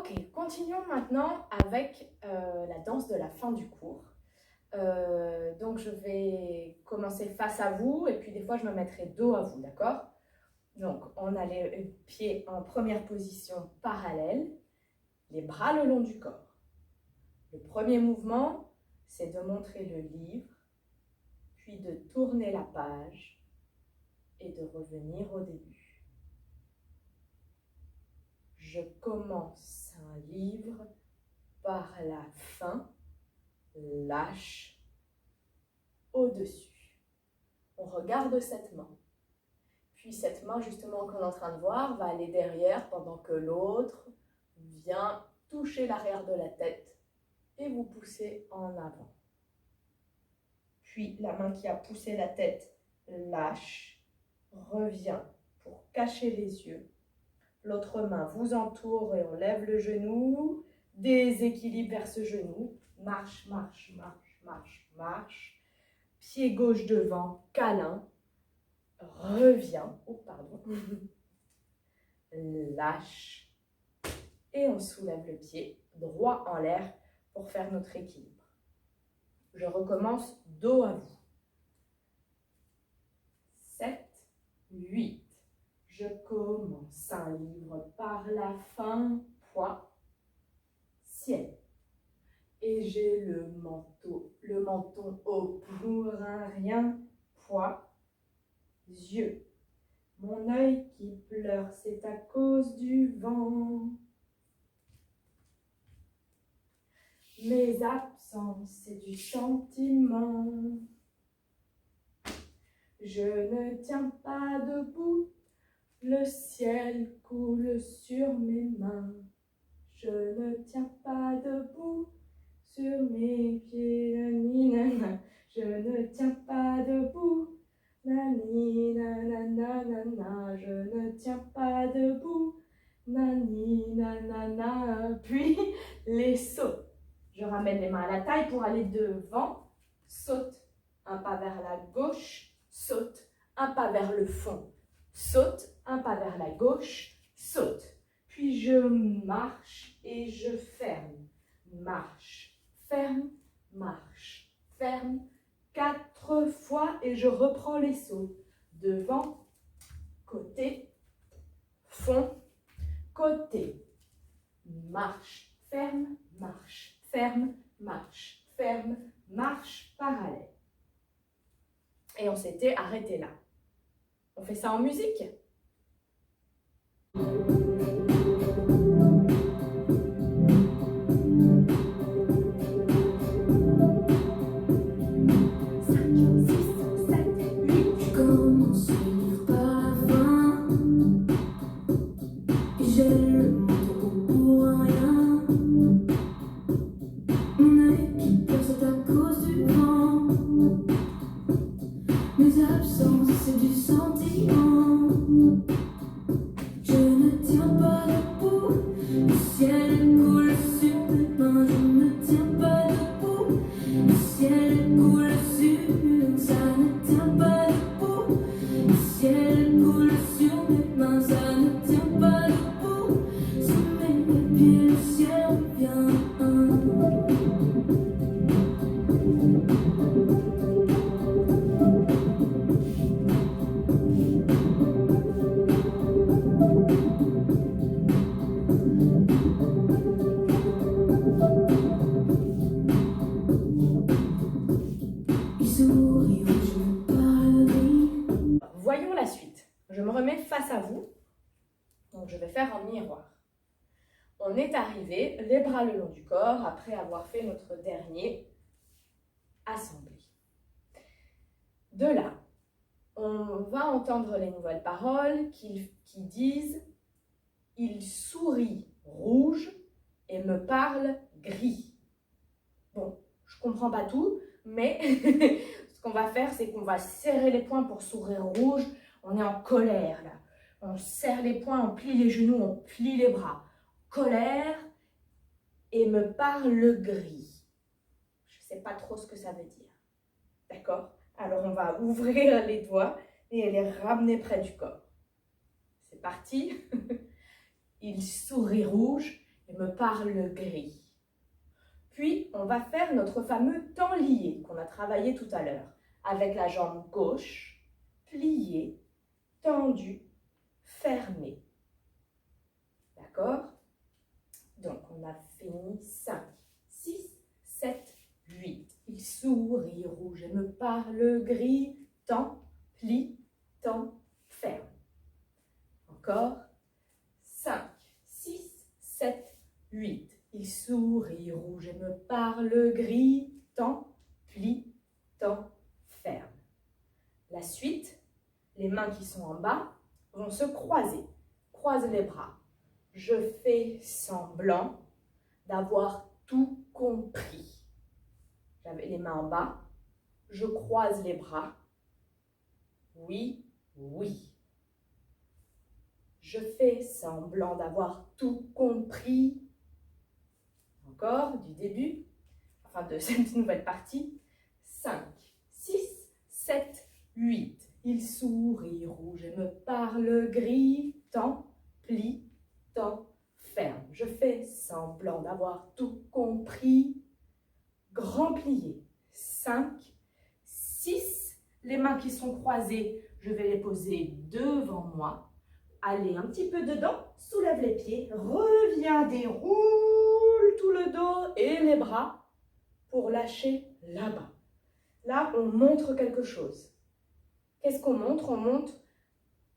Ok, continuons maintenant avec la danse de la fin du cours. Donc je vais commencer face à vous et puis des fois je me mettrai dos à vous, d'accord? Donc on a les pieds en première position parallèle, les bras le long du corps. Le premier mouvement, c'est de montrer le livre, puis de tourner la page et de revenir au début. Je commence un livre par la fin, lâche, au-dessus. On regarde cette main. Puis cette main justement qu'on est en train de voir va aller derrière pendant que l'autre vient toucher l'arrière de la tête et vous poussez en avant. Puis la main qui a poussé la tête lâche, revient pour cacher les yeux. L'autre main vous entoure et on lève le genou, déséquilibre vers ce genou, marche, marche, marche, marche, marche, pied gauche devant, câlin, revient, oh pardon, lâche et on soulève le pied droit en l'air pour faire notre équilibre. Je recommence dos à vous. 7, 8. Je commence un livre par la fin, poids, ciel. Et j'ai le menton haut pour un rien, poids, yeux. Mon œil qui pleure, c'est à cause du vent. Mes absences, c'est du sentiment. Je ne tiens pas debout, le ciel coule sur mes mains. Je ne tiens pas debout, sur mes pieds, nanana. Je ne tiens pas debout, nani, nanana. Je ne tiens pas debout, nani, nanana. Puis les sauts. Je ramène les mains à la taille pour aller devant, saute, un pas vers la gauche, saute, un pas vers le fond, saute, un pas vers la gauche, saute. Puis je marche et je ferme, marche, ferme, marche, ferme, 4 fois et je reprends les sauts. Devant, côté, fond, côté, marche, ferme, marche, ferme, marche, ferme, marche, parallèle. Et on s'était arrêté là. On fait ça en musique. Voyons la suite. Je me remets face à vous. Donc je vais faire en miroir. On est arrivé, les bras le long du corps, après avoir fait notre dernier assemblé. De là, on va entendre les nouvelles paroles qui disent « Il sourit rouge et me parle gris ». Bon, je ne comprends pas tout, mais ce qu'on va faire, c'est qu'on va serrer les poings pour sourire rouge. On est en colère, là. On serre les poings, on plie les genoux, on plie les bras. Colère et me parle gris. Je ne sais pas trop ce que ça veut dire. D'accord? Alors, on va ouvrir les doigts et les ramener près du corps. C'est parti. Il sourit rouge et me parle gris. Puis, on va faire notre fameux temps lié qu'on a travaillé tout à l'heure, avec la jambe gauche, pliée, tendue, fermée. D'accord? Donc, on a fini 5, 6, 7, 8. Il sourit rouge et me parle gris. Tend, plie, tend, ferme. Encore. 5, 6, 7, 8. Il sourit rouge et me parle gris. Tend, plie, tend, ferme. La suite, les mains qui sont en bas vont se croiser. Croise les bras. Je fais semblant d'avoir tout compris. J'avais les mains en bas. Je croise les bras. Oui, oui. Je fais semblant d'avoir tout compris. Encore, du début, enfin de cette nouvelle partie. 5, 6, 7, 8. Il sourit rouge et me parle gris. Tend, plie, tend, ferme. Je fais semblant d'avoir tout compris. Grand plié. 5, 6. Les mains qui sont croisées, je vais les poser devant moi. Allez un petit peu dedans, soulève les pieds, reviens, déroule tout le dos et les bras pour lâcher là-bas. Là, on montre quelque chose. Qu'est-ce qu'on montre? On montre,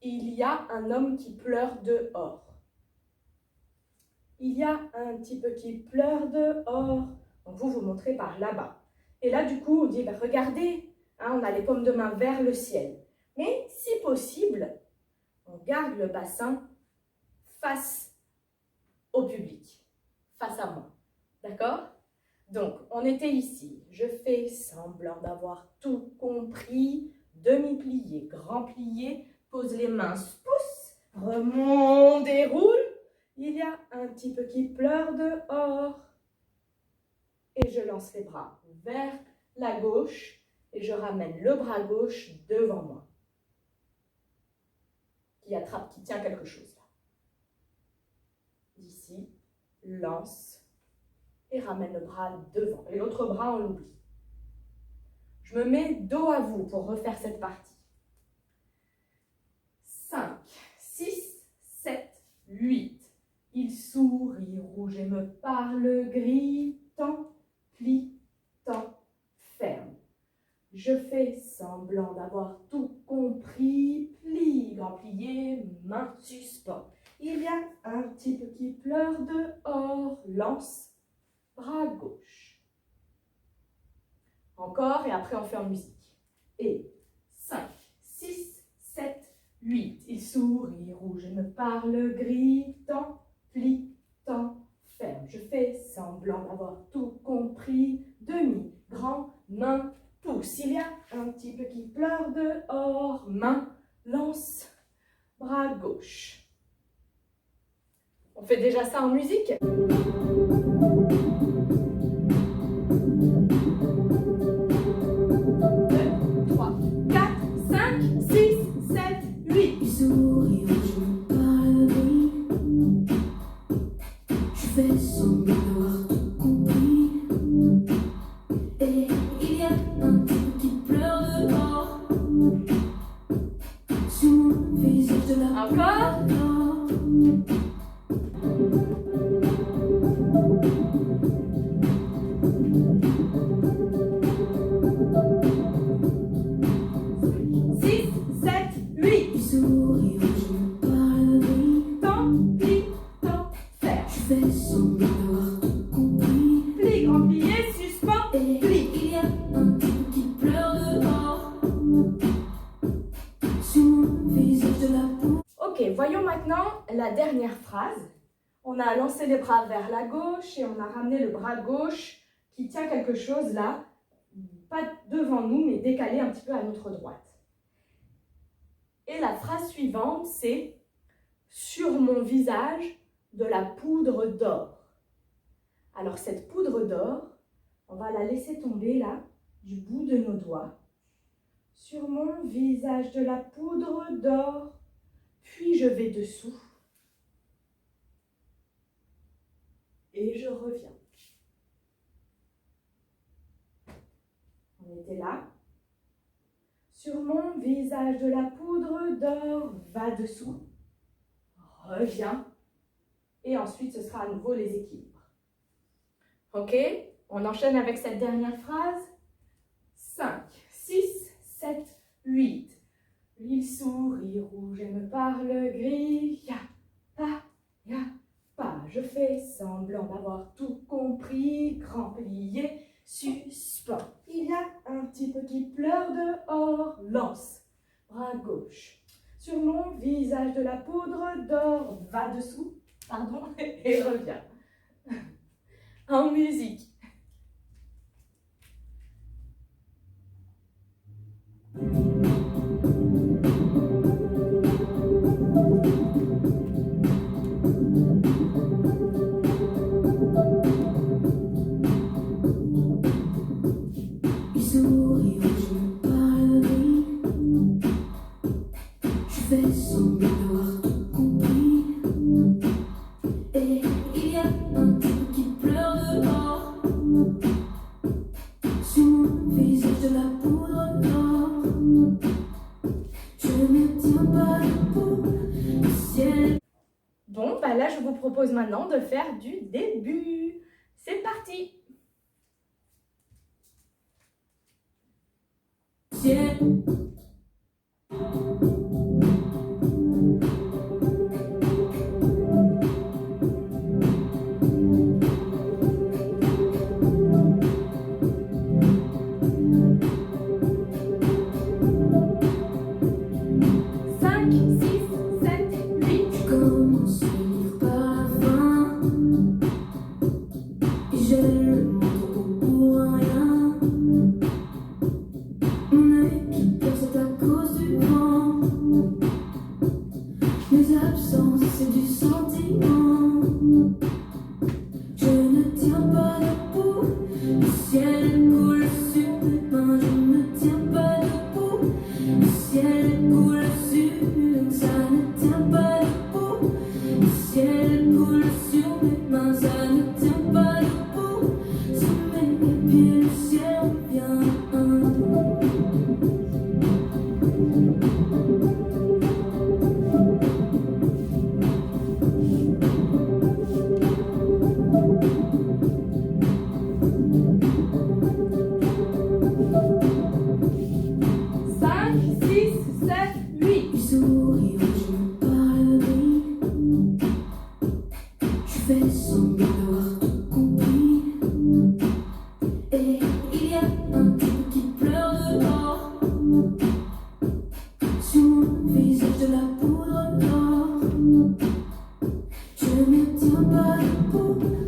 il y a un homme qui pleure dehors. Il y a un petit peu qui pleure dehors. Donc vous montrez par là-bas. Et là, du coup, on dit, ben, regardez, hein, on a les paumes de main vers le ciel. Mais si possible, on garde le bassin face au public, face à moi. D'accord? Donc, on était ici. Je fais semblant d'avoir tout compris. Demi-plié, grand plié. Pose les mains, pousse, remonte, déroule. Il y a un petit peu qui pleure dehors. Et je lance les bras vers la gauche et je ramène le bras gauche devant moi. Qui tient quelque chose là. D'ici, lance et ramène le bras devant. Et l'autre bras, on l'oublie. Je me mets dos à vous pour refaire cette partie. 5, 6, 7, 8. Il sourit rouge et me parle gris. Tend, plie, tend, ferme. Je fais semblant d'avoir tout compris. Plie, grand plié, main suspend. Il y a un petit peu qui pleure dehors. Lance, bras gauche. Encore, et après on fait en musique. Et 5, 6, 7, 8. Il sourit rouge et me parle gris. Tend, plie, tend, ferme. Je fais semblant d'avoir tout compris. Demi, grand, main, pouce. Il y a un petit peu qui pleure dehors. Main, lance, bras gauche. On fait déjà ça en musique. 8. Il sourit, je me parle gris. Je fais semblant d'avoir tout compris. Et il y a un type qui pleure dehors. Sur mon visage de la Encore. Voyons maintenant la dernière phrase. On a lancé les bras vers la gauche et on a ramené le bras gauche qui tient quelque chose là, pas devant nous, mais décalé un petit peu à notre droite. Et la phrase suivante, c'est « Sur mon visage, de la poudre d'or ». Alors cette poudre d'or, on va la laisser tomber là, du bout de nos doigts. Sur mon visage, de la poudre d'or. Puis je vais dessous. là. Sur mon visage de la poudre d'or va dessous, reviens, et ensuite ce sera à nouveau les équilibres. Ok, on enchaîne avec cette dernière phrase. 5, 6, 7, 8. Il sourit rouge et me parle gris. Ya, pas. Je fais semblant d'avoir tout compris. Grand plié, suspens. Il y a un type qui pleure dehors. Lance, bras gauche. Sur mon visage de la poudre d'or va dessous. Pardon, et reviens. En musique. Il sourit, je me parle gris. Je fais semblant d'avoir tout compris. Et il y a un type qui pleure dehors. Sur mon visage de la poudre d'or. Je ne tiens pas debout, le ciel. Bon, bah là, je vous propose maintenant de faire du début. C'est parti! Ciel. C'est du sentiment. Je ne tiens pas debout. Le ciel coule sur mes mains. Je ne tiens pas debout. Le ciel coule sur. Ça ne tient pas debout. Le ciel coule sur mes mains. Ça ne tient pas debout. Sur mes pieds, le ciel revient. Fais semblant d'avoir tout compris. Et il y a un type qui pleure dehors. Sur mon visage de la poudre d'or. Je ne tiens pas debout.